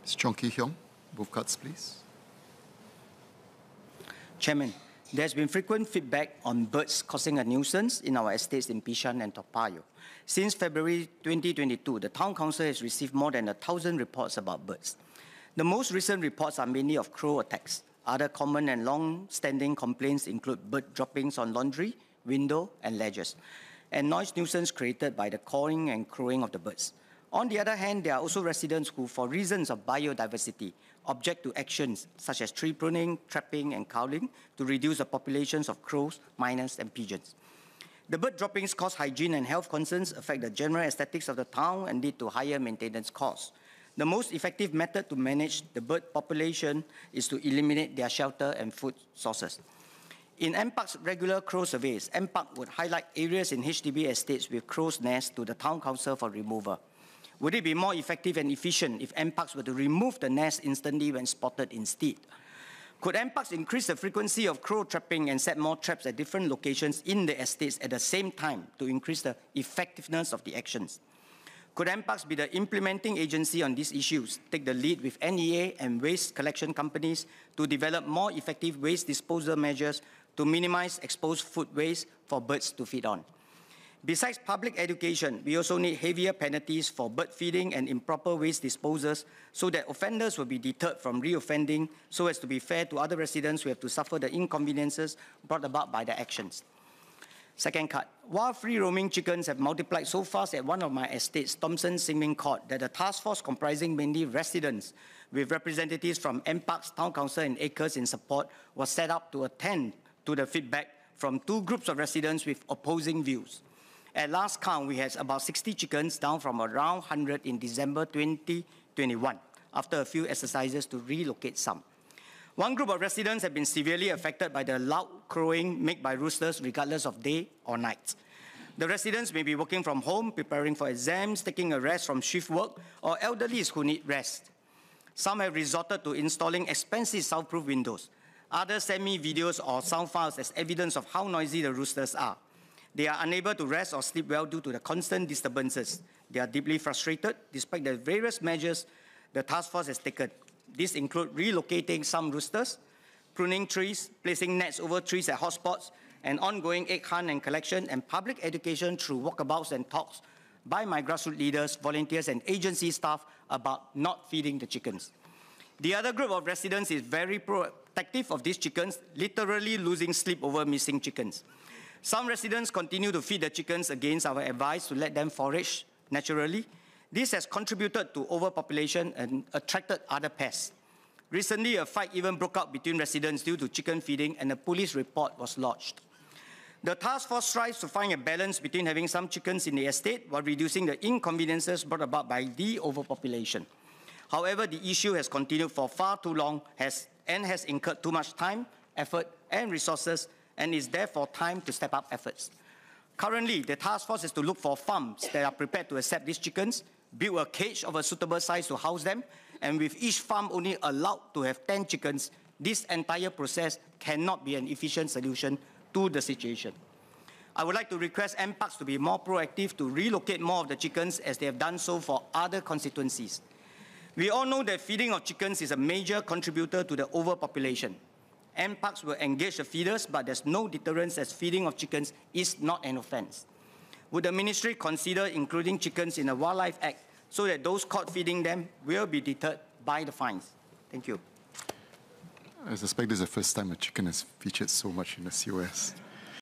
Mr. Chong Kee Hiong, move cards, please. Chairman, there has been frequent feedback on birds causing a nuisance in our estates in Bishan and Toa Payoh. Since February 2022, the Town Council has received more than 1,000 reports about birds. The most recent reports are mainly of crow attacks. Other common and long-standing complaints include bird droppings on laundry, window, and ledges, and noise nuisance created by the cawing and crowing of the birds. On the other hand, there are also residents who, for reasons of biodiversity, object to actions such as tree pruning, trapping, and cowling to reduce the populations of crows, miners, and pigeons. The bird droppings cause hygiene and health concerns, affect the general aesthetics of the town, and lead to higher maintenance costs. The most effective method to manage the bird population is to eliminate their shelter and food sources. In MPark's regular crow surveys, MPark would highlight areas in HDB estates with crow's nests to the Town Council for removal. Would it be more effective and efficient if MParks were to remove the nest instantly when spotted instead? Could MParks increase the frequency of crow trapping and set more traps at different locations in the estates at the same time to increase the effectiveness of the actions? Could MParks be the implementing agency on these issues, take the lead with NEA and waste collection companies to develop more effective waste disposal measures to minimize exposed food waste for birds to feed on? Besides public education, we also need heavier penalties for bird feeding and improper waste disposals so that offenders will be deterred from reoffending, so as to be fair to other residents who have to suffer the inconveniences brought about by their actions. Second cut. While free-roaming chickens have multiplied so fast at one of my estates, Thomson Sin-Ming Court, that a task force comprising mainly residents with representatives from MParks, Town Council, and Acres in support was set up to attend to the feedback from two groups of residents with opposing views. At last count, we had about 60 chickens, down from around 100 in December 2021, after a few exercises to relocate some. One group of residents have been severely affected by the loud crowing made by roosters regardless of day or night. The residents may be working from home, preparing for exams, taking a rest from shift work, or elderlies who need rest. Some have resorted to installing expensive soundproof windows. Others send me videos or sound files as evidence of how noisy the roosters are. They are unable to rest or sleep well due to the constant disturbances. They are deeply frustrated despite the various measures the task force has taken. These include relocating some roosters, pruning trees, placing nets over trees at hotspots, and ongoing egg hunt and collection, and public education through walkabouts and talks by my grassroots leaders, volunteers, and agency staff about not feeding the chickens. The other group of residents is very protective of these chickens, literally losing sleep over missing chickens. Some residents continue to feed the chickens against our advice to let them forage naturally. This has contributed to overpopulation and attracted other pests. Recently, a fight even broke out between residents due to chicken feeding, and a police report was lodged. The task force strives to find a balance between having some chickens in the estate while reducing the inconveniences brought about by the overpopulation. However, the issue has continued for far too long and has incurred too much time, effort, and resources, and is therefore time to step up efforts. Currently, the task force is to look for farms that are prepared to accept these chickens, build a cage of a suitable size to house them, and with each farm only allowed to have 10 chickens, this entire process cannot be an efficient solution to the situation. I would like to request MParks to be more proactive to relocate more of the chickens as they have done so for other constituencies. We all know that feeding of chickens is a major contributor to the overpopulation. MParks will engage the feeders, but there's no deterrence as feeding of chickens is not an offense. Would the ministry consider including chickens in the Wildlife Act so that those caught feeding them will be deterred by the fines? Thank you. I suspect this is the first time a chicken has featured so much in the COS.